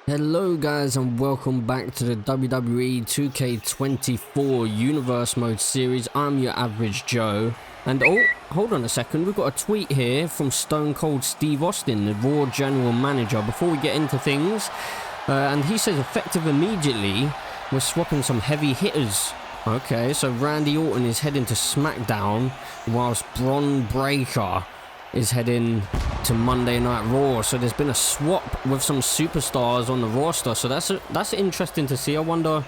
Hello guys and welcome back to the WWE 2K24 Universe Mode series. I'm your average Joe. And oh, hold on a second, we've got a tweet here from Stone Cold Steve Austin, the Raw General Manager, before we get into things. And he says effective immediately, we're swapping some heavy hitters. Okay, so Randy Orton is heading to SmackDown, whilst Brunbreaker is heading to Monday Night Raw. So there's been a swap with some superstars on the roster, so that's interesting to see. I wonder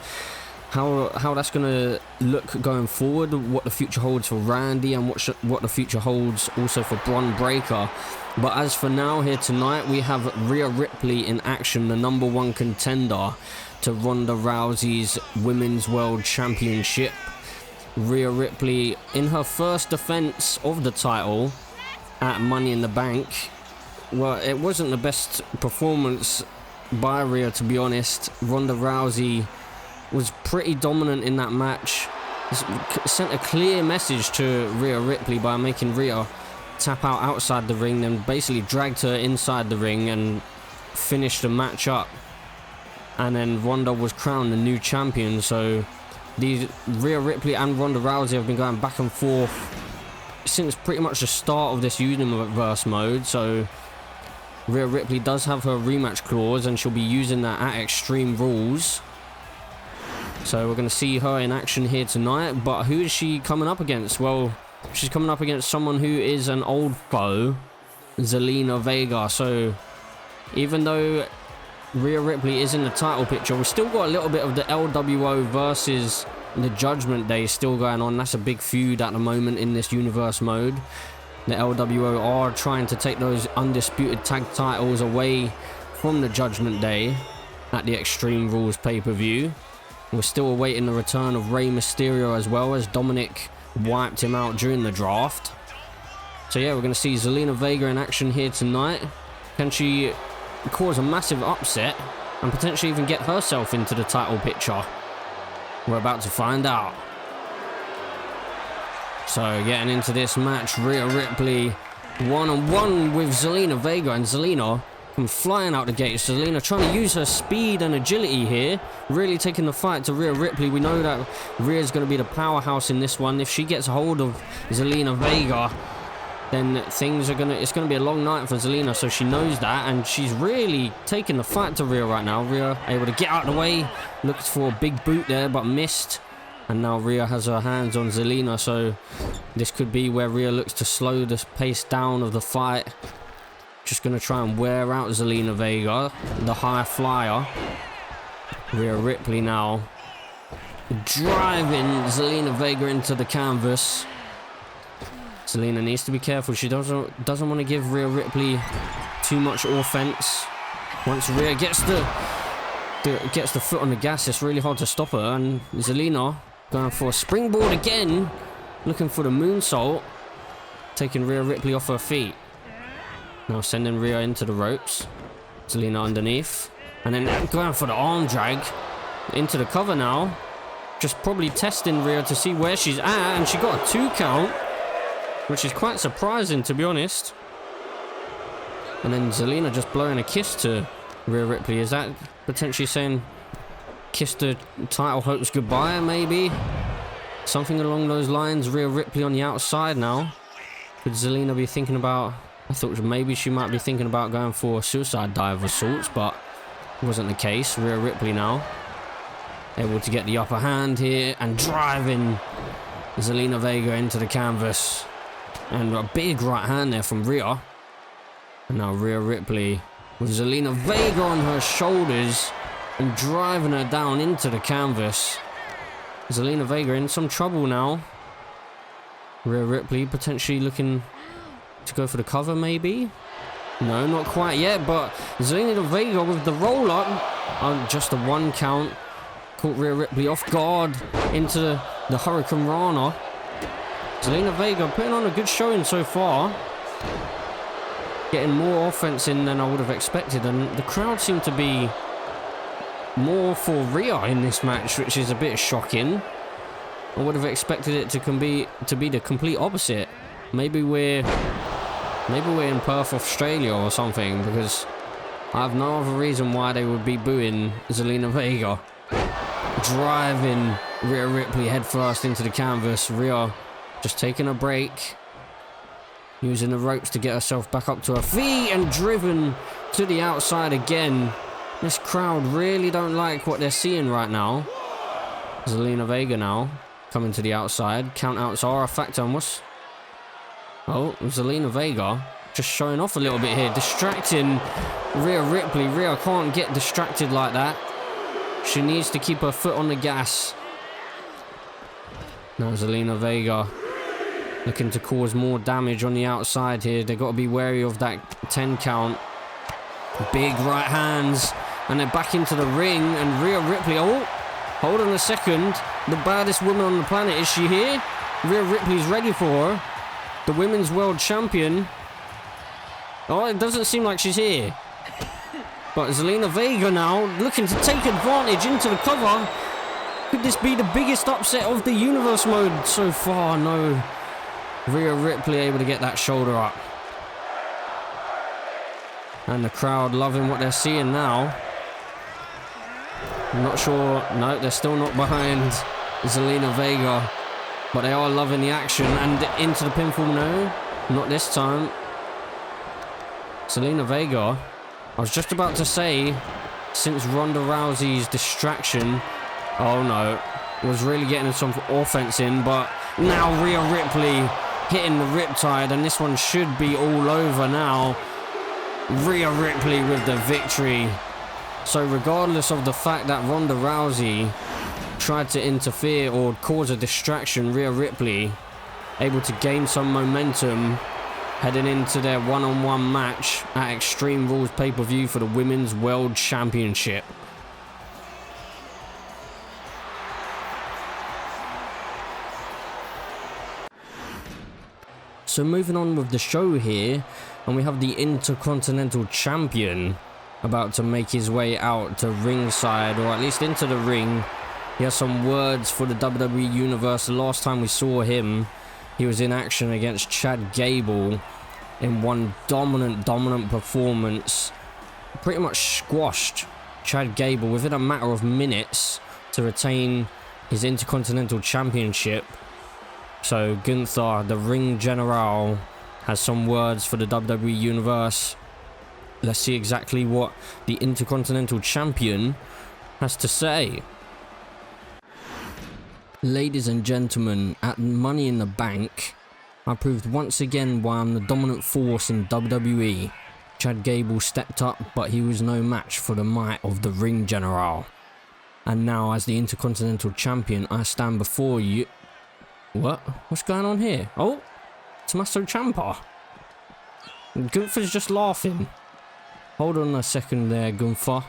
how that's gonna look going forward, what the future holds for Randy and what the future holds also for Brunbreaker. But as for now, here tonight we have Rhea Ripley in action, the #1 contender to Ronda Rousey's Women's World Championship. Rhea Ripley in her first defense of the title at Money in the Bank. Well, it wasn't the best performance by Rhea, to be honest. Ronda Rousey was pretty dominant in that match. Sent a clear message to Rhea Ripley by making Rhea tap out outside the ring, then basically dragged her inside the ring and finished the match up. And then Ronda was crowned the new champion. So these Rhea Ripley and Ronda Rousey have been going back and forth since pretty much the start of this universe mode. So Rhea Ripley does have her rematch clause and she'll be using that at Extreme Rules. So we're going to see her in action here tonight. But who is she coming up against? Well, she's coming up against someone who is an old foe, Zelina Vega. So even though Rhea Ripley is in the title picture, we've still got a little bit of the LWO versus the Judgment Day still going on. That's a big feud at the moment in this universe mode. The LWO are trying to take those undisputed tag titles away from the Judgment Day at the Extreme Rules pay-per-view. We're still awaiting the return of Rey Mysterio as well, as Dominic wiped him out during the draft. So yeah, we're going to see Zelina Vega in action here tonight. Can she cause a massive upset and potentially even get herself into the title picture? We're about to find out. So getting into this match, Rhea Ripley one-on-one with Zelina Vega, and Zelina comes flying out the gate. Zelina trying to use her speed and agility here, really taking the fight to Rhea Ripley. We know that Rhea's going to be the powerhouse in this one. If she gets a hold of Zelina Vega, then it's gonna be a long night for Zelina, so she knows that, and she's really taking the fight to Rhea right now. Rhea able to get out of the way, looked for a big boot there but missed, and now Rhea has her hands on Zelina. So this could be where Rhea looks to slow the pace down of the fight. Just gonna try and wear out Zelina Vega, the high flyer. Rhea Ripley now driving Zelina Vega into the canvas. Zelina needs to be careful. She doesn't want to give Rhea Ripley too much offense. Once Rhea gets the foot on the gas, it's really hard to stop her. And Zelina going for a springboard again, looking for the moonsault, taking Rhea Ripley off her feet. Now sending Rhea into the ropes. Zelina underneath, and then going for the arm drag into the cover now. Just probably testing Rhea to see where she's at, and she got a 2 count. Which is quite surprising, to be honest. And then Zelina just blowing a kiss to Rhea Ripley. Is that potentially saying kiss the title hopes goodbye, maybe? Something along those lines. Rhea Ripley on the outside now. Could Zelina be thinking about... I thought maybe she might be thinking about going for a suicide dive of sorts, but it wasn't the case. Rhea Ripley now able to get the upper hand here and driving Zelina Vega into the canvas. And a big right hand there from Rhea. And now Rhea Ripley with Zelina Vega on her shoulders and driving her down into the canvas. Zelina Vega in some trouble now. Rhea Ripley potentially looking to go for the cover, maybe? No, not quite yet, but Zelina Vega with the roll-up on just a 1 count. Caught Rhea Ripley off guard into the Hurricane Rana. Zelina Vega putting on a good showing so far. Getting more offense in than I would have expected, and the crowd seemed to be more for Rhea in this match, which is a bit shocking. I would have expected it to be the complete opposite. Maybe we're in Perth, Australia or something, because I have no other reason why they would be booing Zelina Vega. Driving Rhea Ripley headfirst into the canvas. Rhea just taking a break. Using the ropes to get herself back up to her feet and driven to the outside again. This crowd really don't like what they're seeing right now. Zelina Vega now coming to the outside. Countouts are a factor. And what's... Oh, Zelina Vega just showing off a little bit here. Distracting Rhea Ripley. Rhea can't get distracted like that. She needs to keep her foot on the gas. Now Zelina Vega looking to cause more damage on the outside here. They've got to be wary of that 10 count. Big right hands. And they're back into the ring. And Rhea Ripley... Oh, hold on a second. The baddest woman on the planet. Is she here? Rhea Ripley's ready for her. The women's world champion. Oh, it doesn't seem like she's here. But Zelina Vega now looking to take advantage into the cover. Could this be the biggest upset of the universe mode so far? No. Rhea Ripley able to get that shoulder up. And the crowd loving what they're seeing now. I'm not sure. No, they're still not behind Zelina Vega. But they are loving the action. And into the pinfall. No, not this time. Zelina Vega. I was just about to say, since Ronda Rousey's distraction, oh no, was really getting some offense in, but now Rhea Ripley hitting the riptide, and this one should be all over now. Rhea Ripley with the victory. So regardless of the fact that Ronda Rousey tried to interfere or cause a distraction, Rhea Ripley able to gain some momentum heading into their one-on-one match at Extreme Rules pay-per-view for the Women's World Championship. So moving on with the show here, and we have the Intercontinental Champion about to make his way out to ringside, or at least into the ring. He has some words for the WWE Universe. The last time we saw him, he was in action against Chad Gable in one dominant performance. Pretty much squashed Chad Gable within a matter of minutes to retain his Intercontinental Championship. So Gunther, the Ring General, has some words for the WWE Universe. Let's see exactly what the Intercontinental Champion has to say. Ladies and gentlemen, at Money in the Bank, I proved once again why I'm the dominant force in WWE. Chad Gable stepped up, but he was no match for the might of the Ring General. And now, as the Intercontinental Champion, I stand before you... What? What's going on here? Oh, Tommaso Ciampa. Gunther's just laughing. Hold on a second there, Gunther.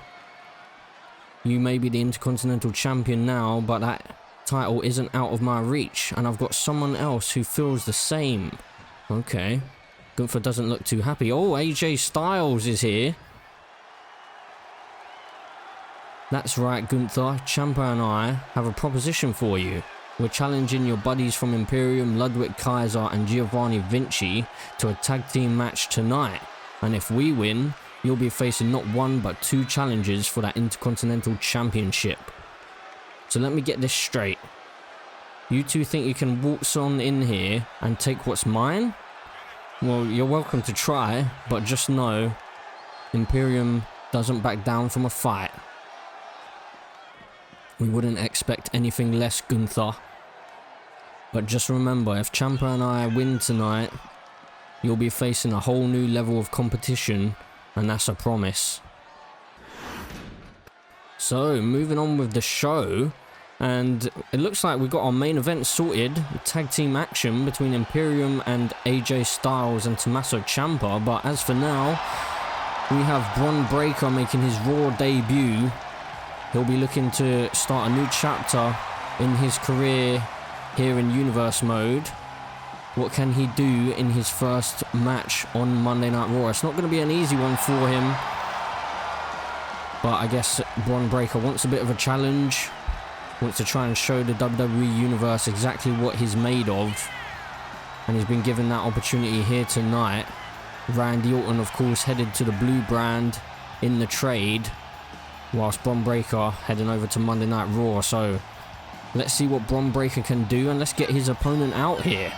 You may be the Intercontinental Champion now, but that title isn't out of my reach, and I've got someone else who feels the same. Okay. Gunther doesn't look too happy. Oh, AJ Styles is here. That's right, Gunther. Ciampa and I have a proposition for you. We're challenging your buddies from Imperium, Ludwig Kaiser and Giovanni Vinci to a tag team match tonight. And if we win, you'll be facing not one but two challenges for that Intercontinental Championship. So let me get this straight. You two think you can waltz on in here and take what's mine? Well, you're welcome to try, but just know Imperium doesn't back down from a fight. We wouldn't expect anything less, Gunther. But just remember, if Ciampa and I win tonight, you'll be facing a whole new level of competition, and that's a promise. So, moving on with the show, and it looks like we've got our main event sorted. Tag team action between Imperium and AJ Styles and Tommaso Ciampa. But as for now, we have Brunbreaker making his Raw debut. He'll be looking to start a new chapter in his career here in Universe Mode. What can he do in his first match on Monday Night Raw? It's not going to be an easy one for him. But I guess Brunbreaker wants a bit of a challenge. Wants to try and show the WWE Universe exactly what he's made of. And he's been given that opportunity here tonight. Randy Orton, of course, headed to the blue brand. in the trade, whilst Brunbreaker heading over to Monday Night Raw. So let's see what Brunbreaker can do, and let's get his opponent out here.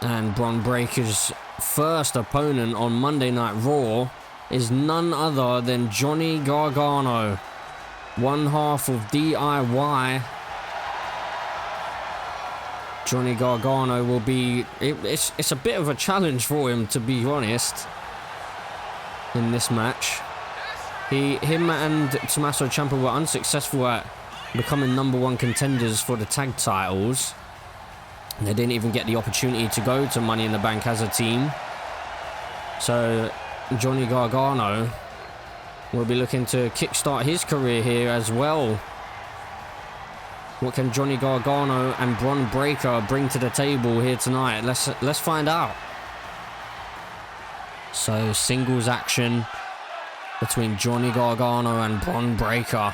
And Brunbreaker's first opponent on Monday Night Raw is none other than Johnny Gargano, one half of DIY. Johnny Gargano will be... It's a bit of a challenge for him, to be honest, in this match. Him and Tommaso Ciampa were unsuccessful at becoming #1 contenders for the tag titles. They didn't even get the opportunity to go to Money in the Bank as a team. So Johnny Gargano will be looking to kickstart his career here as well. What can Johnny Gargano and Brunbreaker bring to the table here tonight? Let's find out. So singles action between Johnny Gargano and Brunbreaker.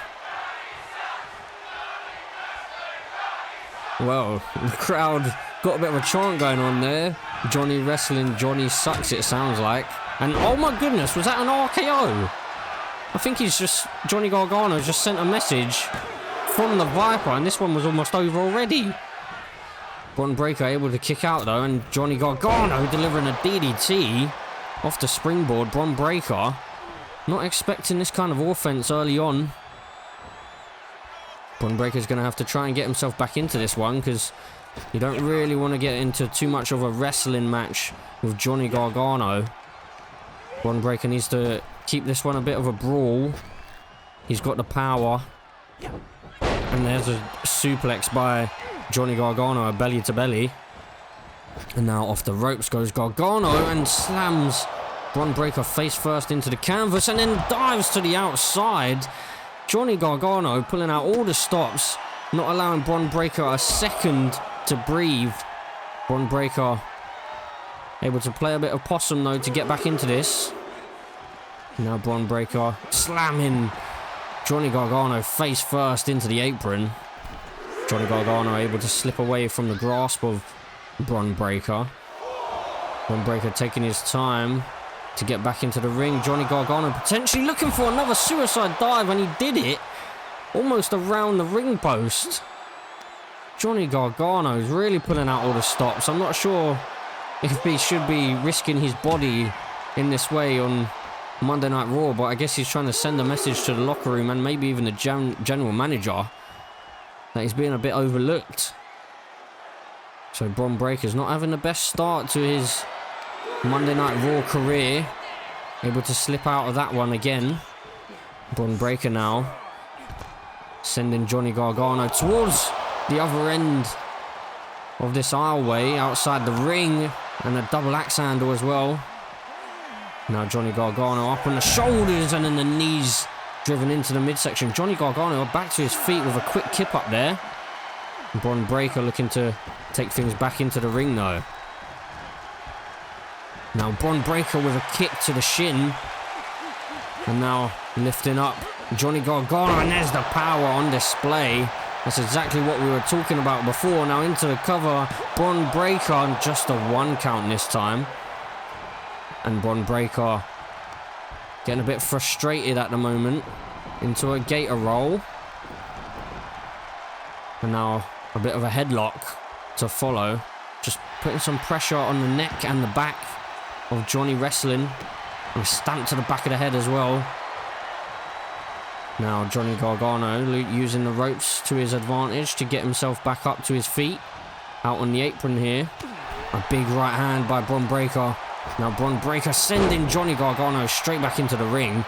Well, the crowd got a bit of a chant going on there. Johnny wrestling, Johnny sucks, it sounds like. And oh my goodness, was that an RKO? I think Johnny Gargano just sent a message from the Viper, and this one was almost over already. Brunbreaker able to kick out though, and Johnny Gargano delivering a DDT off the springboard. Brunbreaker not expecting this kind of offense early on. Brunbreaker's going to have to try and get himself back into this one, because you don't really want to get into too much of a wrestling match with Johnny Gargano. Brunbreaker needs to keep this one a bit of a brawl. He's got the power. And there's a suplex by Johnny Gargano, a belly to belly. And now off the ropes goes Gargano and slams Brunbreaker face first into the canvas and then dives to the outside. Johnny Gargano pulling out all the stops, not allowing Brunbreaker a second to breathe. Brunbreaker able to play a bit of possum though to get back into this. Now Brunbreaker slamming Johnny Gargano face first into the apron. Johnny Gargano able to slip away from the grasp of Brunbreaker. Brunbreaker taking his time to get back into the ring. Johnny Gargano potentially looking for another suicide dive, and he did it almost around the ring post. Johnny Gargano is really pulling out all the stops. I'm not sure if he should be risking his body in this way on Monday Night Raw, but I guess he's trying to send a message to the locker room and maybe even the general manager that he's being a bit overlooked. So Brunbreaker's not having the best start to his Monday Night Raw career. Able to slip out of that one again. Brunbreaker now sending Johnny Gargano towards the other end of this aisleway outside the ring, and a double axe handle as well. Now Johnny Gargano up on the shoulders and then the knees driven into the midsection. Johnny Gargano back to his feet with a quick kip up there. Brunbreaker looking to take things back into the ring though. Now Brunbreaker with a kick to the shin. And now lifting up Johnny Gargano, and there's the power on display. That's exactly what we were talking about before. Now into the cover, Brunbreaker, just a 1 count this time. And Brunbreaker getting a bit frustrated at the moment. Into a gator roll. And now a bit of a headlock to follow. Just putting some pressure on the neck and the back of Johnny wrestling. And a stamp to the back of the head as well. Now Johnny Gargano using the ropes to his advantage to get himself back up to his feet. Out on the apron here. A big right hand by Brunbreaker. Now Brunbreaker sending Johnny Gargano straight back into the ring.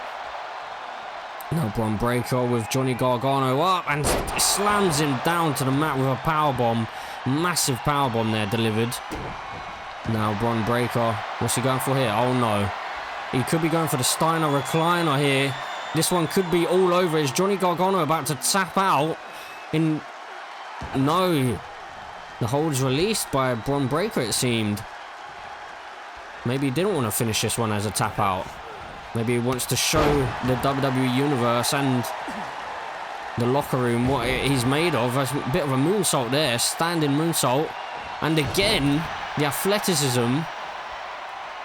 Now Brunbreaker with Johnny Gargano up and slams him down to the mat with a powerbomb. Massive powerbomb there delivered. Now Brunbreaker, what's he going for here? Oh no. He could be going for the Steiner recliner here. This one could be all over. Is Johnny Gargano about to tap out? No. The hold's released by Brunbreaker, it seemed. Maybe he didn't want to finish this one as a tap out. Maybe he wants to show the WWE Universe and the locker room what he's made of. There's a bit of a moonsault there. Standing moonsault. And again, the athleticism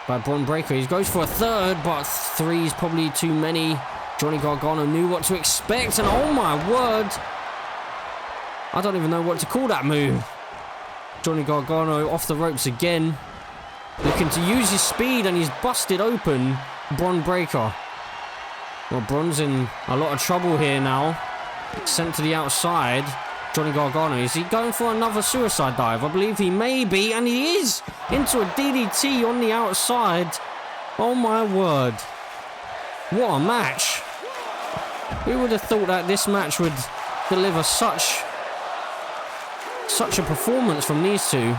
by Brunbreaker. He goes for a third, but three's probably too many. Johnny Gargano knew what to expect, and oh my word, I don't even know what to call that move. Johnny Gargano off the ropes again, looking to use his speed, and he's busted open Brunbreaker. Well, Brun's in a lot of trouble here now. Sent to the outside. Johnny Gargano, is he going for another suicide dive? I believe he may be, and he is! Into a DDT on the outside. Oh my word. What a match. Who would have thought that this match would deliver such a performance from these two?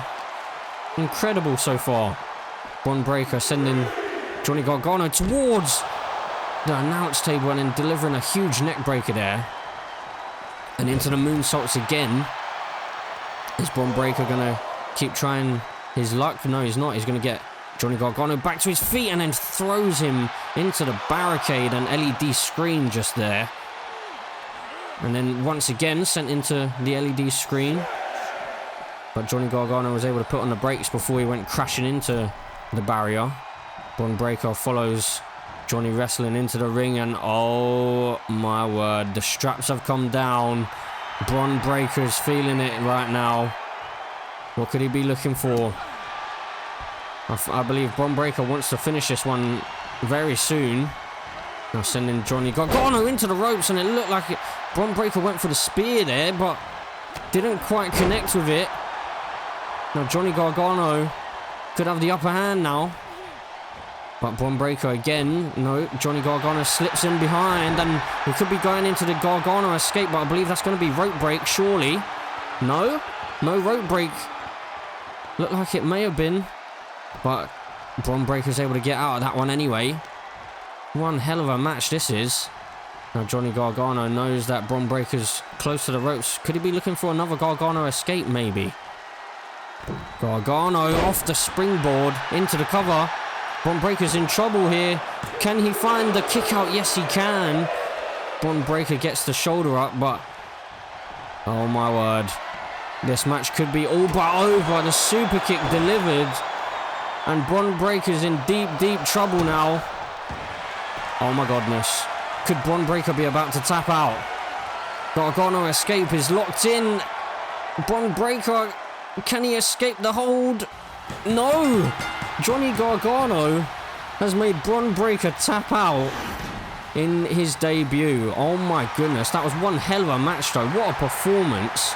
Incredible so far. Brunbreaker sending Johnny Gargano towards the announce table and then delivering a huge neck breaker there. And into the moonsaults again. Is Brunbreaker going to keep trying his luck? No, he's not. He's going to get Johnny Gargano back to his feet and then throws him into the barricade and LED screen just there. And then once again sent into the LED screen. But Johnny Gargano was able to put on the brakes before he went crashing into the barrier. Brunbreaker follows Johnny wrestling into the ring, and oh my word, the straps have come down. Brunbreaker's feeling it right now. What could he be looking for? I believe Brunbreaker wants to finish this one very soon. Now sending Johnny Gargano into the ropes, and it looked like Brunbreaker went for the spear there, but didn't quite connect with it. Now Johnny Gargano could have the upper hand now. But Brunbreaker again, no, Johnny Gargano slips in behind, and we could be going into the Gargano escape, but I believe that's going to be rope break, surely. No rope break. Looked like it may have been, but Brunbreaker's able to get out of that one anyway. One hell of a match this is. Now Johnny Gargano knows that Brunbreaker's close to the ropes. Could he be looking for another Gargano escape, maybe? Gargano off the springboard into the cover. Brunbreaker's in trouble here. Can he find the kick out? Yes, he can. Brunbreaker gets the shoulder up, but oh my word. This match could be all but over. The super kick delivered. And Brunbreaker's in deep trouble now. Oh my goodness. Could Brunbreaker be about to tap out? Gargano escape is locked in. Brunbreaker, can he escape the hold? No! Johnny Gargano has made Brunbreaker tap out in his debut. Oh my goodness, that was one hell of a match though. What a performance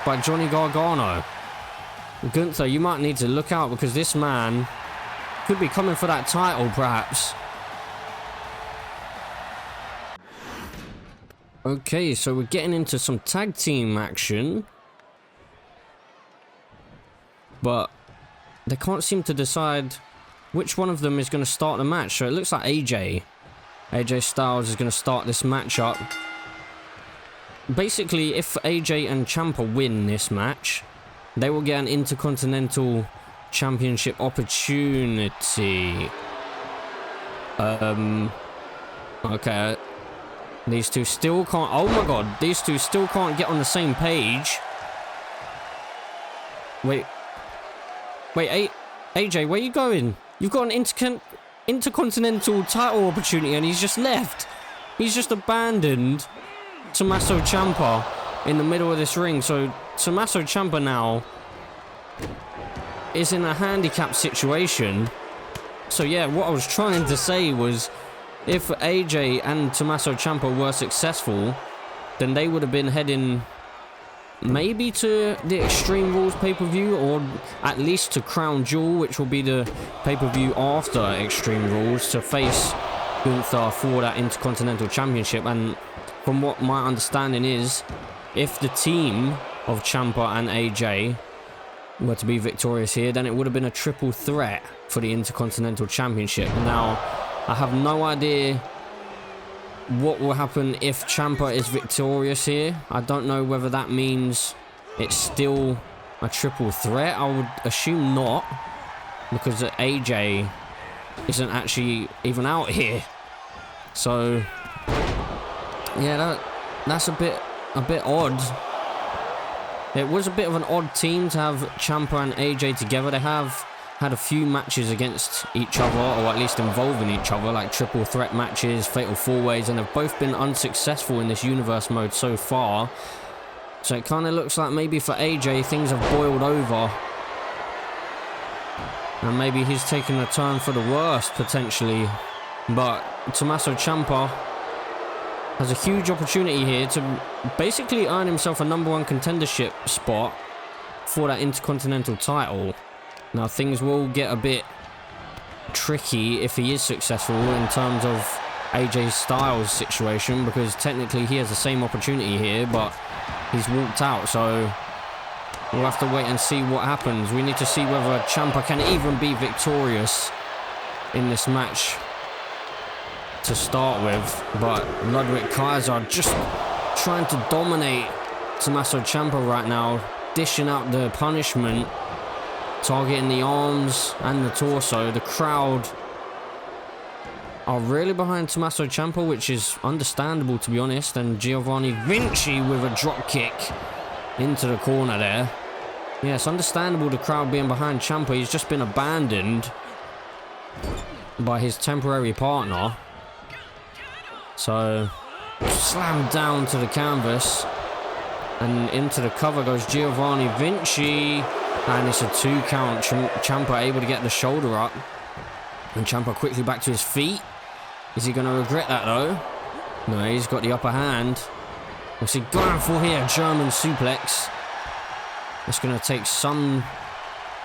by Johnny Gargano. Gunther, you might need to look out, because this man could be coming for that title perhaps. Okay, so we're getting into some tag team action. But they can't seem to decide which one of them is going to start the match. So it looks like AJ Styles is going to start this match up. Basically, if AJ and Ciampa win this match, they will get an Intercontinental Championship opportunity. Okay. These two still can't... Oh my god, these two still can't get on the same page. Wait, AJ, where you going? You've got an Intercontinental title opportunity and he's just left. He's just abandoned Tommaso Ciampa in the middle of this ring. So Tommaso Ciampa now is in a handicap situation. So yeah, what I was trying to say was, if AJ and Tommaso Ciampa were successful, then they would have been heading maybe to the Extreme Rules pay-per-view, or at least to Crown Jewel, which will be the pay-per-view after Extreme Rules, to face Gunther for that Intercontinental Championship. And from what my understanding is, if the team of Ciampa and AJ were to be victorious here, then it would have been a triple threat for the Intercontinental Championship. Now, I have no idea what will happen if Ciampa is victorious here. I don't know whether that means it's still a triple threat. I would assume not, because AJ isn't actually even out here. So yeah, that's a bit odd. It was a bit of an odd team to have Ciampa and AJ together. They have had a few matches against each other, or at least involving each other, like triple threat matches, fatal four-ways, and have both been unsuccessful in this universe mode so far. So it kind of looks like maybe for AJ things have boiled over, and maybe he's taken a turn for the worst potentially. But Tommaso Ciampa has a huge opportunity here to basically earn himself a #1 contendership spot for that Intercontinental title. Now things will get a bit tricky if he is successful in terms of AJ Styles' situation, because technically he has the same opportunity here, but he's walked out, so we'll have to wait and see what happens. We need to see whether Ciampa can even be victorious in this match to start with. But Ludwig Kaiser just trying to dominate Tommaso Ciampa right now, dishing out the punishment, targeting the arms and the torso. The crowd are really behind Tommaso Ciampa, which is understandable, to be honest. And Giovanni Vinci with a drop kick into the corner there. Yeah, it's understandable the crowd being behind Ciampa. He's just been abandoned by his temporary partner. So, slammed down to the canvas. And into the cover goes Giovanni Vinci. And it's a 2 count. Ciampa able to get the shoulder up. And Ciampa quickly back to his feet. Is he going to regret that though? No, he's got the upper hand. What's he going for here? German suplex. It's going to take some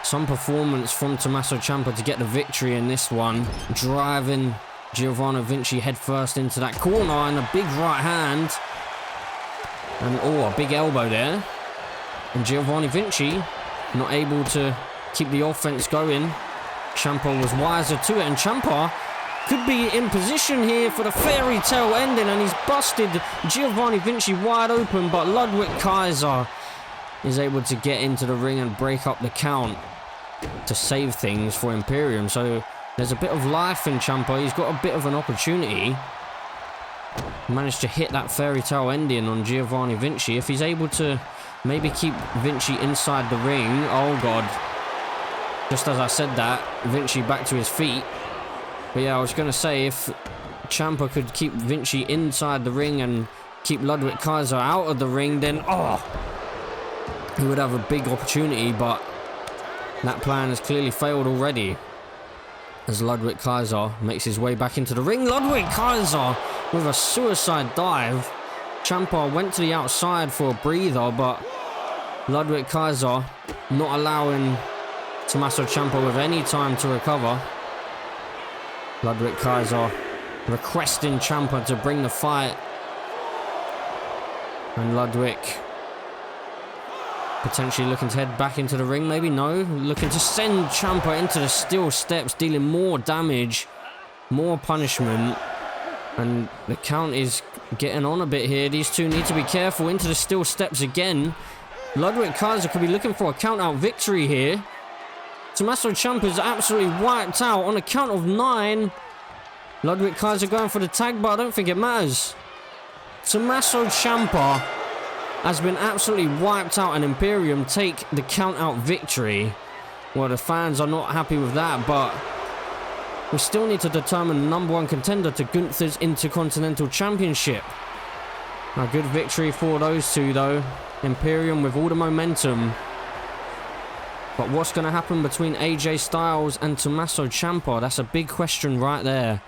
performance from Tommaso Ciampa to get the victory in this one. Driving Giovanni Vinci headfirst into that corner, and a big right hand. And oh, a big elbow there. And Giovanni Vinci not able to keep the offense going. Ciampa was wiser to it, and Ciampa could be in position here for the fairy tale ending, and he's busted Giovanni Vinci wide open, but Ludwig Kaiser is able to get into the ring and break up the count to save things for Imperium. So there's a bit of life in Ciampa. He's got a bit of an opportunity. Managed to hit that fairy tale ending on Giovanni Vinci. If he's able to maybe keep Vinci inside the ring. Oh god. Just as I said that, Vinci back to his feet. But yeah, I was going to say, if Ciampa could keep Vinci inside the ring and keep Ludwig Kaiser out of the ring, then he would have a big opportunity. But that plan has clearly failed already, as Ludwig Kaiser makes his way back into the ring. Ludwig Kaiser with a suicide dive. Ciampa went to the outside for a breather, but Ludwig Kaiser not allowing Tommaso Ciampa with any time to recover. Ludwig Kaiser requesting Ciampa to bring the fight. And Ludwig potentially looking to head back into the ring. Maybe no. Looking to send Ciampa into the steel steps, dealing more damage, more punishment. And the count is getting on a bit here. These two need to be careful. Into the steel steps again. Ludwig Kaiser could be looking for a count-out victory here. Tommaso Ciampa is absolutely wiped out on a count of 9. Ludwig Kaiser going for the tag, but I don't think it matters. Tommaso Ciampa has been absolutely wiped out, and Imperium take the count-out victory. Well, the fans are not happy with that, but we still need to determine the #1 contender to Gunther's Intercontinental Championship. A good victory for those two, though. Imperium with all the momentum. But what's going to happen between AJ Styles and Tommaso Ciampa? That's a big question right there.